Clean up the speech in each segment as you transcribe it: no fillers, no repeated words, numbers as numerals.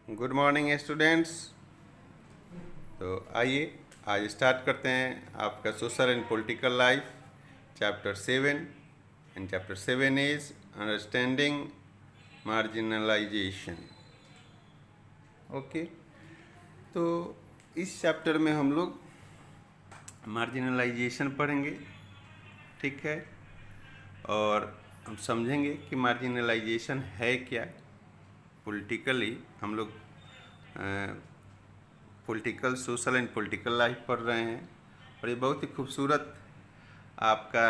Good morning students. तो आइए आज स्टार्ट करते हैं आपका social and political life chapter 7। And chapter 7 is understanding marginalisation. Okay, तो इस चैप्टर में हम लोग मार्जिनलाइजेशन पढ़ेंगे, ठीक है। और हम समझेंगे कि मार्जिनलाइजेशन है क्या। पॉलिटिकली हम लोग political, social and political life पढ़ रहे हैं और ये बहुत ही खूबसूरत आपका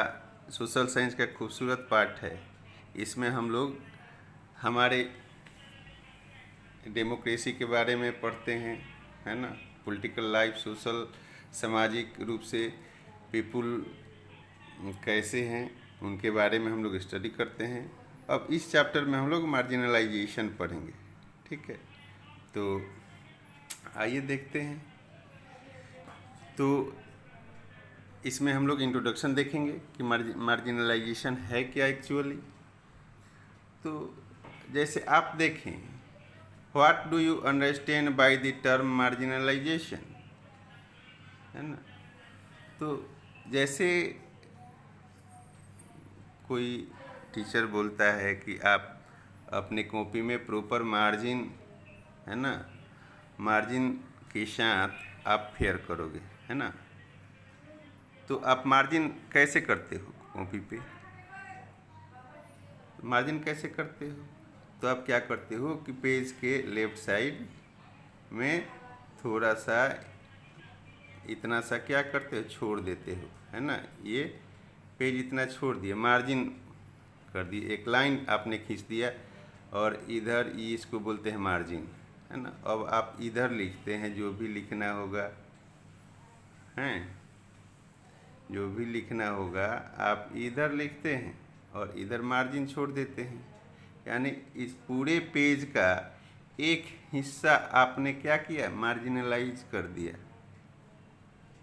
सोशल साइंस का खूबसूरत पार्ट है। इसमें हम लोग हमारे डेमोक्रेसी के बारे में पढ़ते हैं, है ना। पॉलिटिकल लाइफ, सोशल, सामाजिक रूप से पीपुल कैसे हैं उनके बारे में हम लोग स्टडी करते हैं। अब इस चैप्टर में हम लोग मार्जिनलाइजेशन पढ़ेंगे, ठीक है। तो आइए देखते हैं। तो इसमें हम लोग इंट्रोडक्शन देखेंगे कि मार्जिनलाइजेशन है क्या एक्चुअली। तो जैसे आप देखें, what do you understand by the term marginalisation, है ना। तो जैसे कोई टीचर बोलता है कि आप अपने कॉपी में प्रॉपर मार्जिन, है ना, मार्जिन के साथ आप फेयर करोगे, है ना। तो आप मार्जिन कैसे करते हो कॉपी पे? मार्जिन कैसे करते हो? तो आप क्या करते हो कि पेज के लेफ्ट साइड में थोड़ा सा इतना सा क्या करते हो, छोड़ देते हो, है ना। ये पेज इतना छोड़ दिया, मार्जिन कर दिए, एक लाइन आपने खींच दिया और इधर ये इसको बोलते हैं मार्जिन, है ना। अब आप इधर लिखते हैं जो भी लिखना होगा, हैं, जो भी लिखना होगा आप इधर लिखते हैं और इधर मार्जिन छोड़ देते हैं। यानी इस पूरे पेज का एक हिस्सा आपने क्या किया, मार्जिनलाइज कर दिया,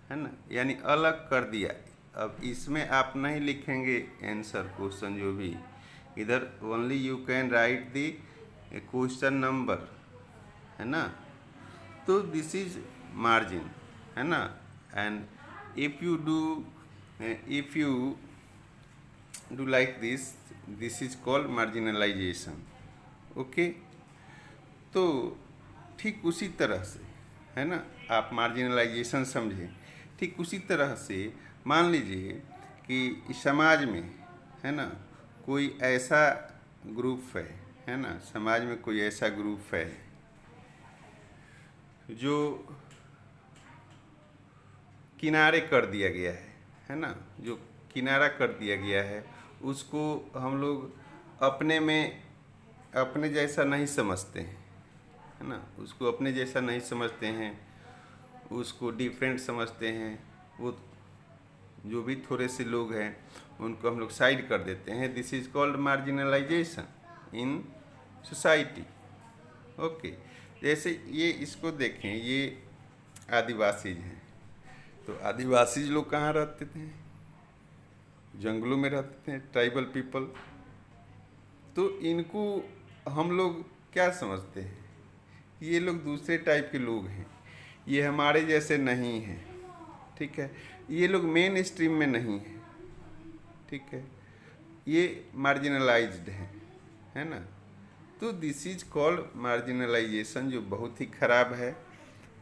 है ना, यानी अलग कर दिया। अब इसमें आप नहीं लिखेंगे आंसर क्वेश्चन जो भी, इधर only you can write the question number, है ना। तो दिस इज मार्जिन, है ना। And if you do like this is called marginalization। Okay, तो ठीक उसी तरह से, है ना, आप मार्जिनलाइजेशन समझें। ठीक उसी तरह से मान लीजिए कि इस समाज में, है ना, कोई ऐसा ग्रुप है ना, समाज में कोई ऐसा ग्रुप है जो किनारे कर दिया गया है ना, जो किनारा कर दिया गया है, उसको हम लोग अपने में अपने जैसा नहीं समझते हैं, है ना। उसको अपने जैसा नहीं समझते हैं, उसको डिफरेंट समझते हैं। वो जो भी थोड़े से लोग हैं उनको हम लोग साइड कर देते हैं। This is called marginalisation in society. Okay, जैसे ये इसको देखें, ये आदिवासी हैं। तो आदिवासी लोग कहाँ रहते थे? जंगलों में रहते थे, ट्राइबल पीपल। तो इनको हम लोग क्या समझते हैं? ये लोग दूसरे टाइप के लोग हैं, ये हमारे जैसे नहीं हैं, ठीक है। ये लोग मेन स्ट्रीम में नहीं हैं, ठीक है, ये मार्जिनलाइज्ड हैं, है ना। तो दिस इज कॉल्ड मार्जिनलाइजेशन, जो बहुत ही खराब है,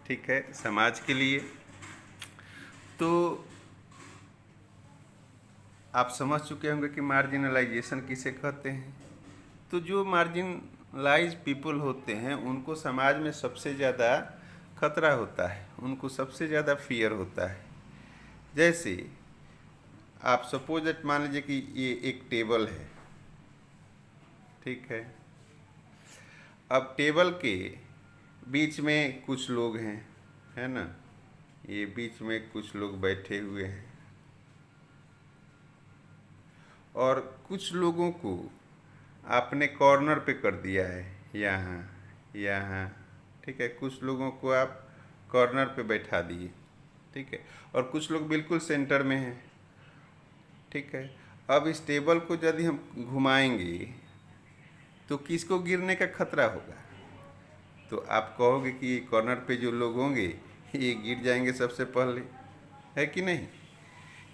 ठीक है, समाज के लिए। तो आप समझ चुके होंगे कि मार्जिनलाइजेशन किसे कहते हैं। तो जो मार्जिनलाइज पीपल होते हैं उनको समाज में सबसे ज़्यादा खतरा होता है, उनको सबसे ज़्यादा फियर होता है। जैसे आप सपोज दैट मान लीजिए कि ये एक टेबल है, ठीक है। अब टेबल के बीच में कुछ लोग हैं, है ना, ये बीच में कुछ लोग बैठे हुए हैं और कुछ लोगों को आपने कॉर्नर पे कर दिया है, यहाँ यहाँ, ठीक है। कुछ लोगों को आप कॉर्नर पे बैठा दिए, ठीक है, और कुछ लोग बिल्कुल सेंटर में हैं, ठीक है। अब इस टेबल को यदि हम घुमाएंगे तो किसको गिरने का खतरा होगा? तो आप कहोगे कि कॉर्नर पे जो लोग होंगे ये गिर जाएंगे सबसे पहले, है कि नहीं।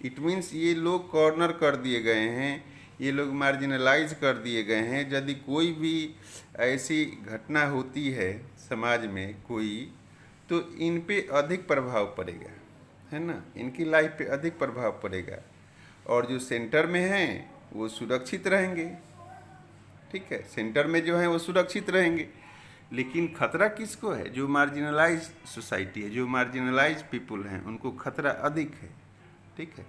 इट मीन्स ये लोग कॉर्नर कर दिए गए हैं, ये लोग मार्जिनलाइज कर दिए गए हैं। यदि कोई भी ऐसी घटना होती है समाज में कोई, तो इन पे अधिक प्रभाव पड़ेगा, है ना, इनकी लाइफ पे अधिक प्रभाव पड़ेगा। और जो सेंटर में हैं वो सुरक्षित रहेंगे, ठीक है, सेंटर में जो है वो सुरक्षित रहेंगे। लेकिन खतरा किसको है? जो मार्जिनलाइज सोसाइटी है, जो मार्जिनलाइज पीपल हैं, उनको खतरा अधिक है, ठीक है।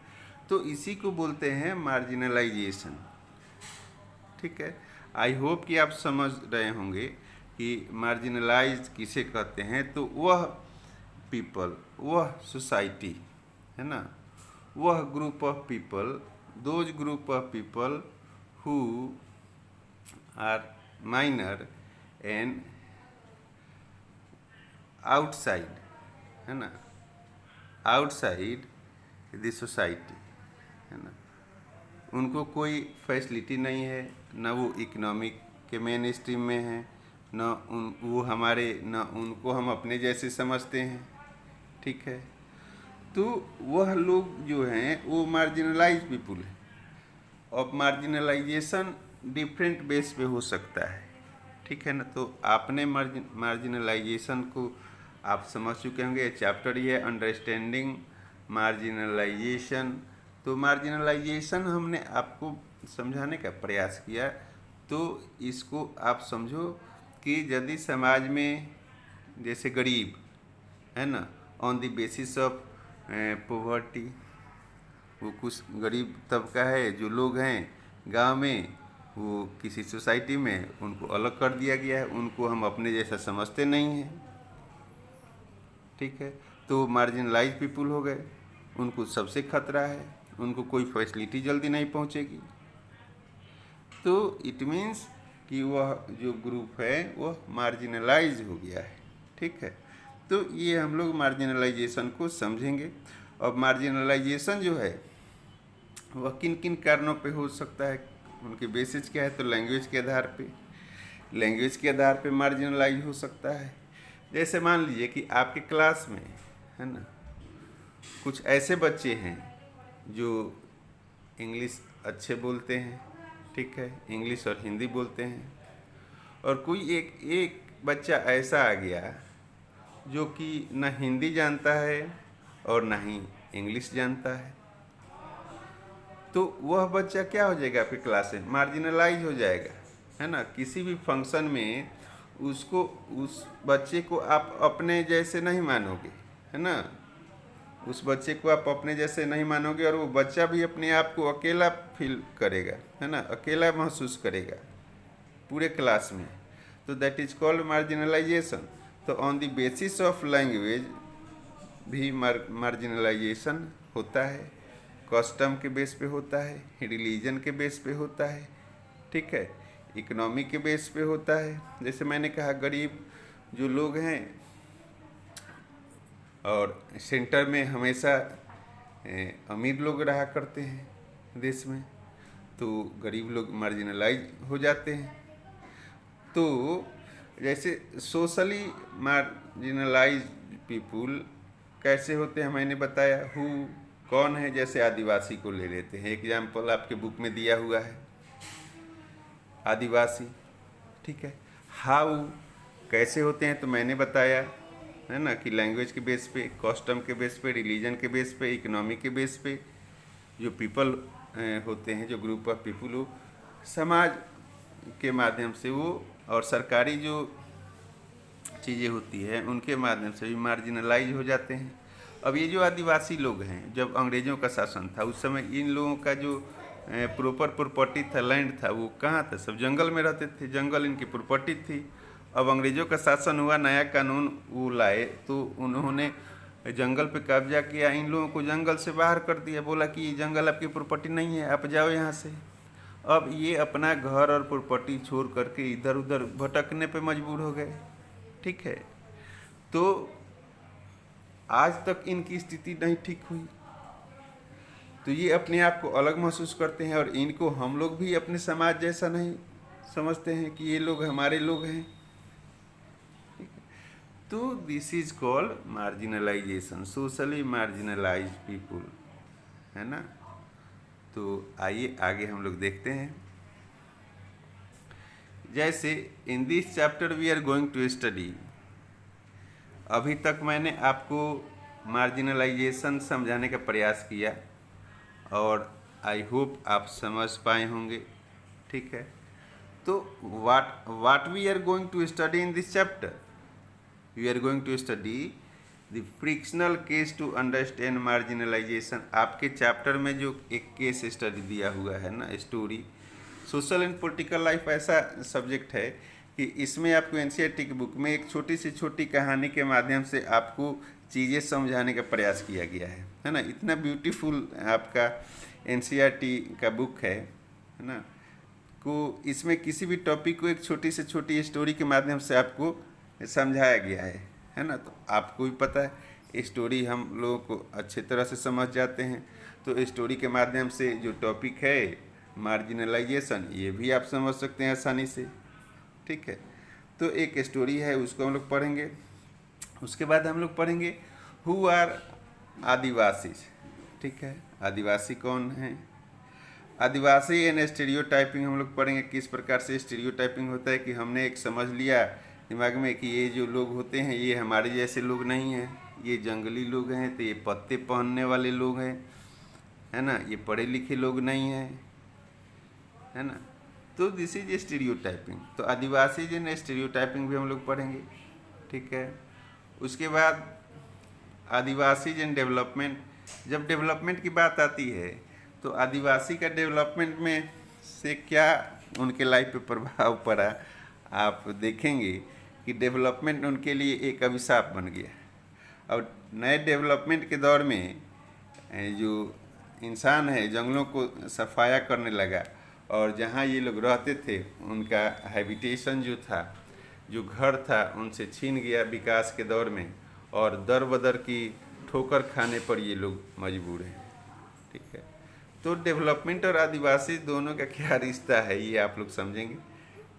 तो इसी को बोलते हैं मार्जिनलाइजेशन, ठीक है। आई होप कि आप समझ रहे होंगे कि मार्जिनलाइज किसे कहते हैं। तो वह पीपल, वह सोसाइटी, है ना, वह group of people, those group of people who are minor and outside, है ना, आउटसाइड द सोसाइटी, है ना, उनको कोई फैसिलिटी नहीं है, न वो इकोनॉमिक के मेन स्ट्रीम में हैं, न वो हमारे, न उनको हम अपने जैसे समझते हैं, ठीक है। तो वह लोग जो हैं वो मार्जिनलाइज पीपुल हैं। और मार्जिनलाइजेशन डिफरेंट बेस पे हो सकता है, ठीक है ना। तो आपने मार्जिनलाइजेशन को आप समझ चुके होंगे। चैप्टर ये है अंडरस्टैंडिंग मार्जिनलाइजेशन। तो मार्जिनलाइजेशन हमने आपको समझाने का प्रयास किया। तो इसको आप समझो कि यदि समाज में जैसे गरीब, है ना, on the basis of poverty, वो कुछ गरीब तबका है, जो लोग हैं गांव में, वो किसी सोसाइटी में उनको अलग कर दिया गया है, उनको हम अपने जैसा समझते नहीं हैं, ठीक है। तो मार्जिनलाइज पीपुल हो गए, उनको सबसे खतरा है, उनको कोई फैसिलिटी जल्दी नहीं पहुंचेगी। तो इट मीन्स कि वह जो ग्रुप है वह मार्जिनलाइज हो गया है, ठीक है। तो ये हम लोग मार्जिनलाइजेशन को समझेंगे। और मार्जिनलाइजेशन जो है वह किन किन कारणों पे हो सकता है, उनके बेसिस क्या है। तो लैंग्वेज के आधार पे, लैंग्वेज के आधार पे मार्जिनलाइज हो सकता है। जैसे मान लीजिए कि आपके क्लास में, है ना, कुछ ऐसे बच्चे हैं जो इंग्लिश अच्छे बोलते हैं, ठीक है, इंग्लिश और हिंदी बोलते हैं। और कोई एक बच्चा ऐसा आ गया जो कि न हिंदी जानता है और न ही इंग्लिश जानता है। तो वह बच्चा क्या हो जाएगा आपकी क्लास में? मार्जिनलाइज हो जाएगा, है ना। किसी भी फंक्शन में उसको, उस बच्चे को आप अपने जैसे नहीं मानोगे, है ना, उस बच्चे को आप अपने जैसे नहीं मानोगे। और वो बच्चा भी अपने आप को अकेला फील करेगा, है ना, अकेला महसूस करेगा पूरे क्लास में। तो दैट इज कॉल्ड मार्जिनलाइजेशन। तो on the basis of language भी मार्जिनलाइजेशन होता है, कस्टम के बेस पे होता है, रिलीजन के बेस पे होता है, ठीक है, इकोनॉमी के बेस पे होता है। जैसे मैंने कहा गरीब जो लोग हैं, और सेंटर में हमेशा अमीर लोग रहा करते हैं देश में, तो गरीब लोग मार्जिनलाइज हो जाते हैं। तो जैसे सोशली मार्जिनलाइज पीपुल कैसे होते हैं मैंने बताया। हु कौन है? जैसे आदिवासी को ले लेते हैं, एग्जाम्पल आपके बुक में दिया हुआ है, आदिवासी, ठीक है। हाउ कैसे होते हैं? तो मैंने बताया, है ना, कि लैंग्वेज के बेस पे, कस्टम के बेस पे, रिलीजन के बेस पे, इकोनॉमी के बेस पे जो पीपल होते हैं, जो ग्रुप ऑफ पीपल, वो समाज के माध्यम से वो, और सरकारी जो चीज़ें होती है उनके माध्यम से भी मार्जिनलाइज हो जाते हैं। अब ये जो आदिवासी लोग हैं, जब अंग्रेज़ों का शासन था उस समय इन लोगों का जो प्रॉपर प्रॉपर्टी था, लैंड था, वो कहाँ था? सब जंगल में रहते थे, जंगल इनकी प्रॉपर्टी थी। अब अंग्रेज़ों का शासन हुआ, नया कानून वो लाए, तो उन्होंने जंगल पे कब्जा किया, इन लोगों को जंगल से बाहर कर दिया, बोला कि ये जंगल आपकी प्रॉपर्टी नहीं है, आप जाओ यहाँ से। अब ये अपना घर और प्रॉपर्टी छोड़ करके इधर उधर भटकने पे मजबूर हो गए, ठीक है। तो आज तक इनकी स्थिति नहीं ठीक हुई। तो ये अपने आप को अलग महसूस करते हैं, और इनको हम लोग भी अपने समाज जैसा नहीं समझते हैं कि ये लोग हमारे लोग हैं। तो this is called marginalisation, socially marginalise people, है ना। तो आइए आगे हम लोग देखते हैं। जैसे in this chapter we are going to study, अभी तक मैंने आपको मार्जिनलाइजेशन समझाने का प्रयास किया और आई होप आप समझ पाए होंगे, ठीक है। तो what we are going to study in this chapter, we are going to study the frictional case to understand marginalisation. आपके चैप्टर में जो एक केस स्टडी दिया हुआ है ना, story, social and political life ऐसा सब्जेक्ट है कि इसमें आपको एनसीईआरटी की बुक में एक छोटी से छोटी कहानी के माध्यम से आपको चीज़ें समझाने का प्रयास किया गया है ना। इतना ब्यूटीफुल आपका एनसीईआरटी का बुक है ना, को इसमें किसी भी टॉपिक को एक छोटी से छोटी स्टोरी के माध्यम से आपको समझाया गया है ना। तो आपको भी पता है स्टोरी हम लोगों को अच्छी तरह से समझ जाते हैं, तो स्टोरी के माध्यम से जो टॉपिक है मार्जिनलाइजेशन, ये भी आप समझ सकते हैं आसानी से, ठीक है। तो एक स्टोरी है, उसको हम लोग पढ़ेंगे। उसके बाद हम लोग पढ़ेंगे हु आर आदिवासी, ठीक है। आदिवासी कौन है, आदिवासी एंड स्टीरियोटाइपिंग हम लोग पढ़ेंगे। किस प्रकार से स्टीरियोटाइपिंग होता है कि हमने एक समझ लिया दिमाग में कि ये जो लोग होते हैं ये हमारे जैसे लोग नहीं हैं, ये जंगली लोग हैं, तो ये पत्ते पहनने वाले लोग हैं, है ना, ये पढ़े लिखे लोग नहीं हैं, है ना। तो दिस इज स्टीरियोटाइपिंग। तो आदिवासी एंड स्टीरियोटाइपिंग भी हम लोग पढ़ेंगे, ठीक है। उसके बाद आदिवासी एंड डेवलपमेंट, जब डेवलपमेंट की बात आती है तो आदिवासी का डेवलपमेंट में से क्या उनके लाइफ पे प्रभाव पड़ा, आप देखेंगे कि डेवलपमेंट उनके लिए एक अभिशाप बन गया। और नए डेवलपमेंट के दौर में जो इंसान है जंगलों को सफाया करने लगा, और जहाँ ये लोग रहते थे उनका हैबिटेशन जो था, जो घर था, उनसे छीन गया विकास के दौर में, और दर बदर की ठोकर खाने पर ये लोग मजबूर हैं, ठीक है। तो डेवलपमेंट और आदिवासी दोनों का क्या रिश्ता है ये आप लोग समझेंगे,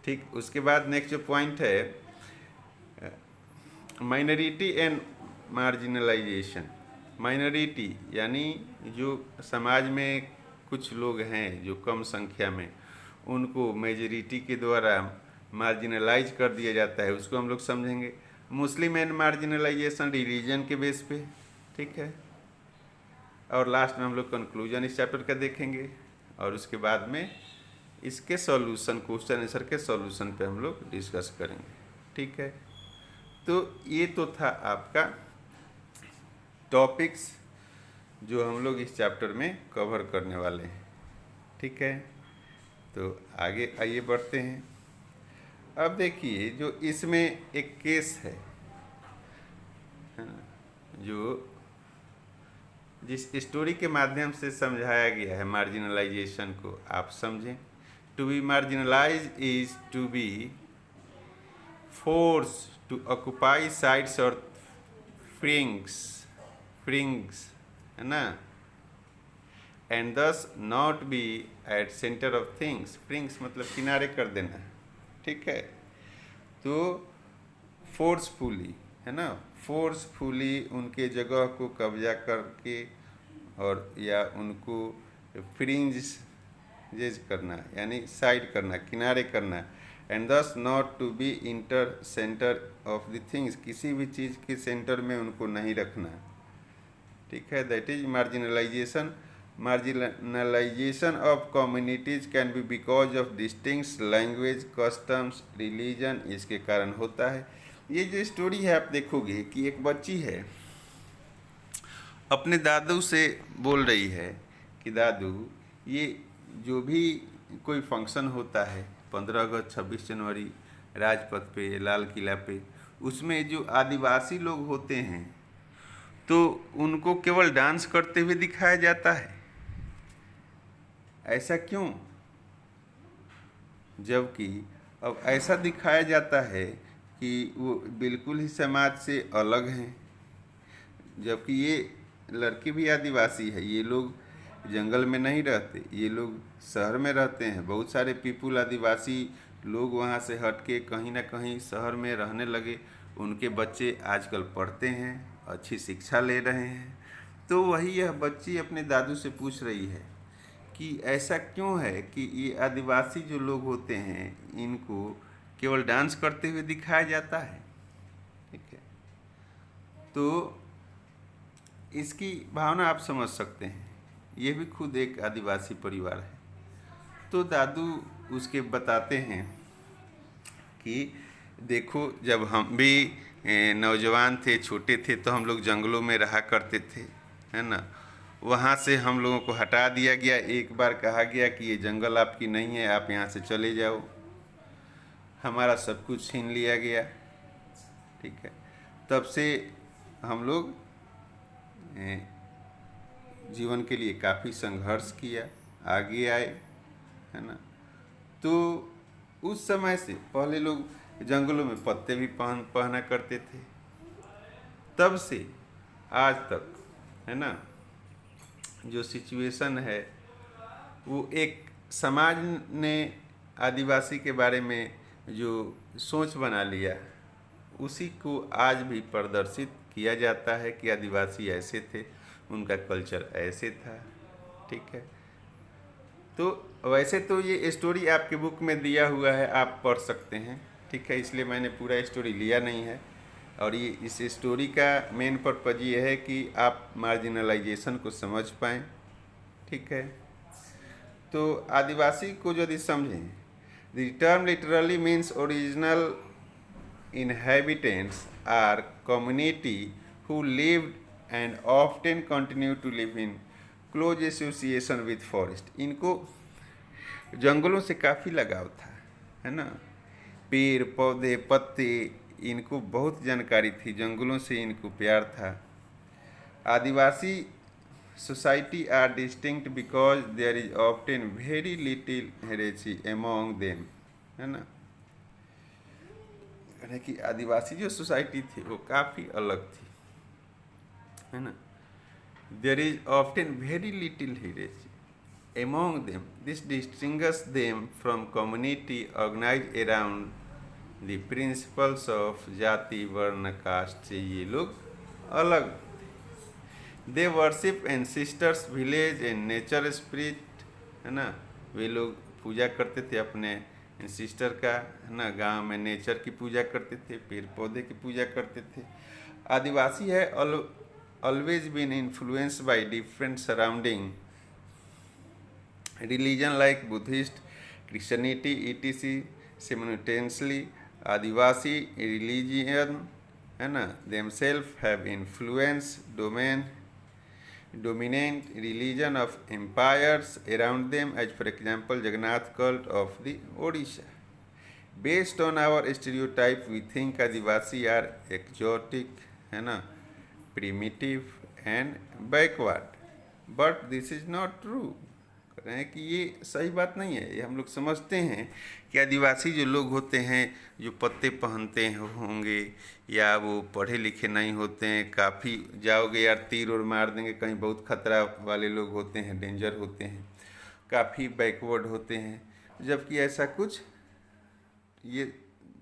ठीक। उसके बाद नेक्स्ट जो पॉइंट है माइनॉरिटी एंड मार्जिनलाइजेशन। माइनॉरिटी यानी जो समाज में कुछ लोग हैं जो कम संख्या में, उनको मेजॉरिटी के द्वारा मार्जिनलाइज कर दिया जाता है, उसको हम लोग समझेंगे। मुस्लिम एंड मार्जिनलाइजेशन रिलीजन के बेस पे, ठीक है। और लास्ट में हम लोग कंक्लूजन इस चैप्टर का देखेंगे, और उसके बाद में इसके सॉल्यूशन, क्वेश्चन आंसर के सॉल्यूशन पे हम लोग डिस्कस करेंगे, ठीक है। तो ये तो था आपका टॉपिक्स जो हम लोग इस चैप्टर में कवर करने वाले हैं, ठीक है। तो आगे आइए बढ़ते हैं। अब देखिए जो इसमें एक केस है जो जिस स्टोरी के माध्यम से समझाया गया है मार्जिनलाइजेशन को, आप समझें। To be marginalize is to be force to occupy sides और फ्रिंग्स, है ना, and thus not be at center of things. Fringes मतलब किनारे कर देना, ठीक है। तो फोर्सफुली, है ना, फोर्सफुली उनके जगह को कब्जा करके और या उनको फ्रिंजेज करना यानी साइड करना, किनारे करना, and thus not to be inter centre of the things, किसी भी चीज़ के सेंटर में उनको नहीं रखना, ठीक है। That is marginalisation. Marginalisation of communities can be because of distinct language, customs, religion, इसके कारण होता है। ये जो स्टोरी है आप देखोगे कि एक बच्ची है अपने दादू से बोल रही है कि दादू, ये जो भी कोई फंक्शन होता है 15 अगस्त, 26 जनवरी, राजपथ पे, लाल किला पे, उसमें जो आदिवासी लोग होते हैं तो उनको केवल डांस करते हुए दिखाया जाता है। ऐसा क्यों? जबकि अब ऐसा दिखाया जाता है कि वो बिल्कुल ही समाज से अलग हैं। जबकि ये लड़की भी आदिवासी है, ये लोग जंगल में नहीं रहते, ये लोग शहर में रहते हैं। बहुत सारे पीपुल आदिवासी लोग वहाँ से हट के कहीं ना कहीं शहर में रहने लगे। उनके बच्चे आजकल पढ़ते हैं, अच्छी शिक्षा ले रहे हैं। तो वही यह बच्ची अपने दादू से पूछ रही है कि ऐसा क्यों है कि ये आदिवासी जो लोग होते हैं इनको केवल डांस करते हुए दिखाया जाता है। ठीक है, तो इसकी भावना आप समझ सकते हैं। ये भी खुद एक आदिवासी परिवार है। तो दादू उसके बताते हैं कि देखो, जब हम भी नौजवान थे, छोटे थे, तो हम लोग जंगलों में रहा करते थे, है ना। वहाँ से हम लोगों को हटा दिया गया। एक बार कहा गया कि ये जंगल आपकी नहीं है, आप यहाँ से चले जाओ। हमारा सब कुछ छीन लिया गया। ठीक है, तब से हम लोग जीवन के लिए काफ़ी संघर्ष किया, आगे आए, है ना। तो उस समय से पहले लोग जंगलों में पत्ते भी पहना करते थे, तब से आज तक, है ना, जो सिचुएशन है वो एक समाज ने आदिवासी के बारे में जो सोच बना लिया, उसी को आज भी प्रदर्शित किया जाता है कि आदिवासी ऐसे थे, उनका कल्चर ऐसे था। ठीक है, तो वैसे तो ये स्टोरी आपके बुक में दिया हुआ है, आप पढ़ सकते हैं। ठीक है, इसलिए मैंने पूरा स्टोरी लिया नहीं है। और ये इस स्टोरी का मेन पर्पज़ ये है कि आप मार्जिनलाइजेशन को समझ पाएँ। ठीक है, तो आदिवासी को यदि समझें, the term literally means original inhabitants are community who lived and often continue to live in close association with forest। इनको जंगलों से काफ़ी लगाव था, है ना। पेड़ पौधे पत्ते, इनको बहुत जानकारी थी, जंगलों से इनको प्यार था। Adivasi society are distinct because there is often very little heresy among them, है ना। कि आदिवासी जो सोसाइटी थी वो काफ़ी अलग थी, है ना। There is often very little heresy among them। This distinguishes them from community organized around the principles of जाति वर्ण कास्ट से ये लोग अलग। They worship ancestors village and nature spirit, है ना। वे लोग पूजा करते थे अपने एंसेस्टर का, है ना। गांव में नेचर की पूजा करते थे, पेड़ पौधे की पूजा करते थे। आदिवासी है always been influenced by different surrounding religion like Buddhist, Christianity, etc. Simultaneously, Adivasi religion, है ना, themselves have influenced dominant religion of empires around them, as for example Jagannath cult of the Odisha। Based on our stereotype, we think Adivasi are exotic, है ना, primitive and backward, but this is not true। रहे हैं कि ये सही बात नहीं है। ये हम लोग समझते हैं कि आदिवासी जो लोग होते हैं, जो पत्ते पहनते होंगे, या वो पढ़े लिखे नहीं होते हैं, काफ़ी जाओगे यार तीर और मार देंगे कहीं, बहुत खतरा वाले लोग होते हैं, डेंजर होते हैं, काफ़ी बैकवर्ड होते हैं, जबकि ऐसा कुछ ये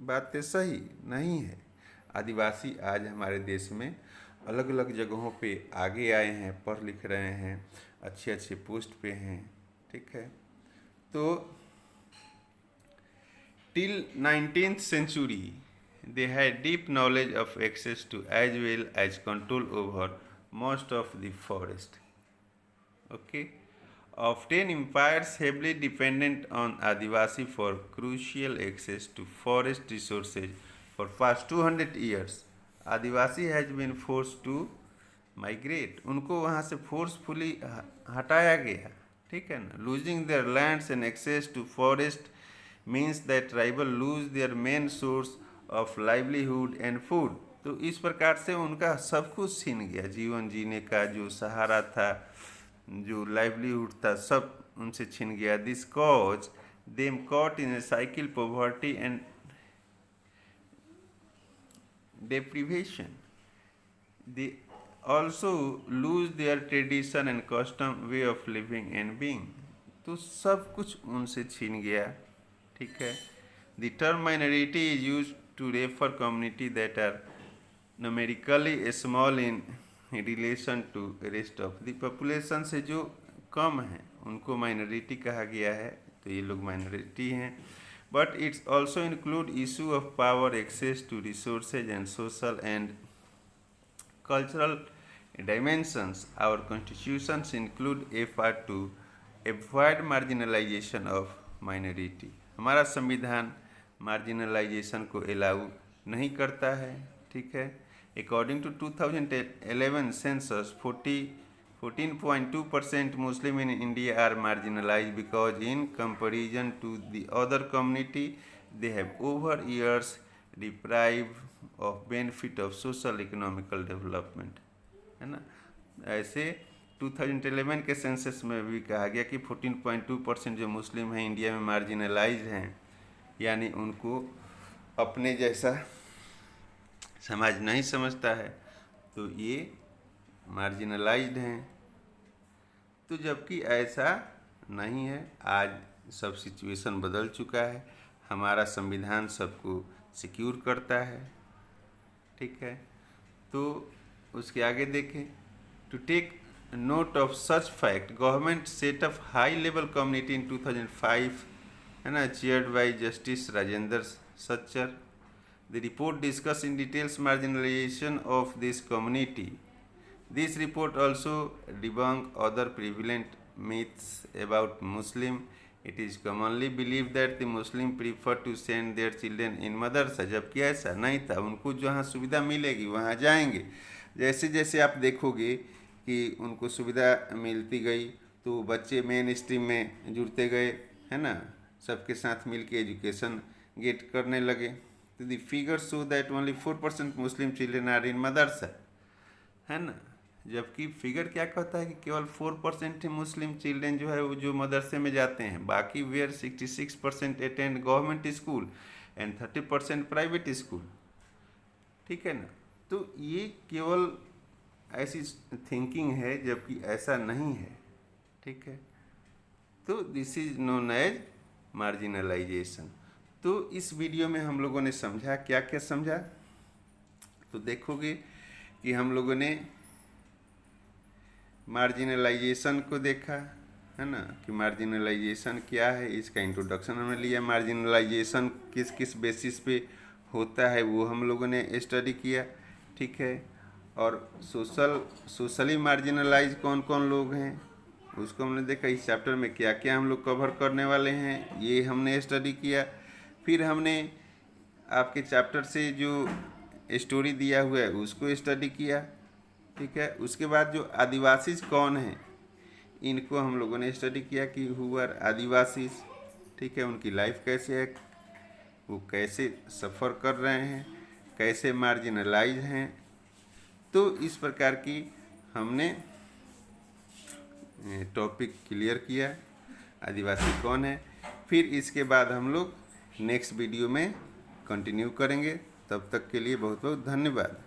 बातें सही नहीं है। आदिवासी आज हमारे देश में अलग अलग जगहों पे आगे आए हैं, पढ़ लिख रहे हैं, अच्छे अच्छे पोस्ट पे हैं। ठीक है, तो till 19th century they had deep knowledge of access to as well as control over most of the forest। Okay, often empires heavily dependent on Adivasi for crucial access to forest resources for past 200 years। Adivasi has been forced to migrate। उनको वहाँ से forcefully हटाया गया। ठीक है ना। Losing their lands and access to forest means that tribal lose their main source of livelihood and food. तो इस प्रकार से उनका सब कुछ छीन गया, जीवन जीने का जो सहारा था, जो लाइवलीहुड था, सब उनसे छीन गया। This cause them caught in A cycle poverty and deprivation। They also lose their tradition and custom, way of living and being। तो सब कुछ उनसे छीन गया। ठीक है, the term minority is used to refer community that are numerically small in relation to rest of the population, से जो कम है उनको माइनॉरिटी कहा गया है, तो ये लोग माइनॉरिटी हैं. But it's also include issue of power, access to resources and social and cultural dimensions. Our constitutions include effort to avoid marginalization of minority. हमारा संविधान मार्जिनलाइजेशन को अलाउ नहीं करता है. ठीक है. According to 2011 census 14.2% Muslim in India are marginalized because in comparison to the other community they have over years deprived of benefit of social economical development, है ना. ऐसे 2011 के सेंसस में भी कहा गया कि 14.2% जो मुस्लिम हैं इंडिया में मार्जिनलाइज हैं, यानी उनको अपने जैसा समाज नहीं समझता है, तो ये मार्जिनलाइज्ड हैं. तो जबकि ऐसा नहीं है. आज सब सिचुएशन बदल चुका है. हमारा संविधान सबको सिक्योर करता है. ठीक है. तो उसके आगे देखें. To take note of such fact, government set up high level community in 2005, है ना, chaired by justice Rajendra Sachar. The report discuss in details marginalisation of this community. This report also debunked other prevalent myths about Muslim. It is commonly believed that the Muslim prefer to send their children in madrasa, जबकि ऐसा नहीं था. उनको जहाँ सुविधा मिलेगी वहाँ जाएंगे. जैसे जैसे आप देखोगे कि उनको सुविधा मिलती गई तो बच्चे मेन स्ट्रीम में जुड़ते गए, है ना, सबके साथ मिल के एजुकेशन गेट करने लगे. तो the figure show that only 4% Muslim children are in madrasa, है ना. जबकि फिगर क्या कहता है कि केवल 4% ही मुस्लिम चिल्ड्रेन जो है वो जो मदरसे में जाते हैं. बाकी where 66% attend government school and 30% private school. ठीक है ना. तो ये केवल ऐसी थिंकिंग है, जबकि ऐसा नहीं है. ठीक है. तो this is known as marginalisation. तो इस वीडियो में हम लोगों ने समझा, क्या क्या समझा, तो देखोगे कि हम लोगों ने मार्जिनलाइजेशन को देखा, है ना, कि मार्जिनलाइजेशन क्या है. इसका इंट्रोडक्शन हमने लिया. मार्जिनलाइजेशन किस किस बेसिस पे होता है वो हम लोगों ने स्टडी किया. ठीक है. और सोशली मार्जिनलाइज कौन कौन लोग हैं उसको हमने देखा. इस चैप्टर में क्या क्या हम लोग कवर करने वाले हैं ये हमने स्टडी किया. फिर हमने आपके चैप्टर से जो स्टोरी दिया हुआ है उसको स्टडी किया. ठीक है. उसके बाद जो आदिवासी कौन हैं इनको हम लोगों ने स्टडी किया कि हु आर आदिवासी. ठीक है. उनकी लाइफ कैसे है, वो कैसे सफ़र कर रहे हैं, कैसे मार्जिनलाइज हैं. तो इस प्रकार की हमने टॉपिक क्लियर किया, आदिवासी कौन है. फिर इसके बाद हम लोग नेक्स्ट वीडियो में कंटिन्यू करेंगे. तब तक के लिए बहुत बहुत धन्यवाद.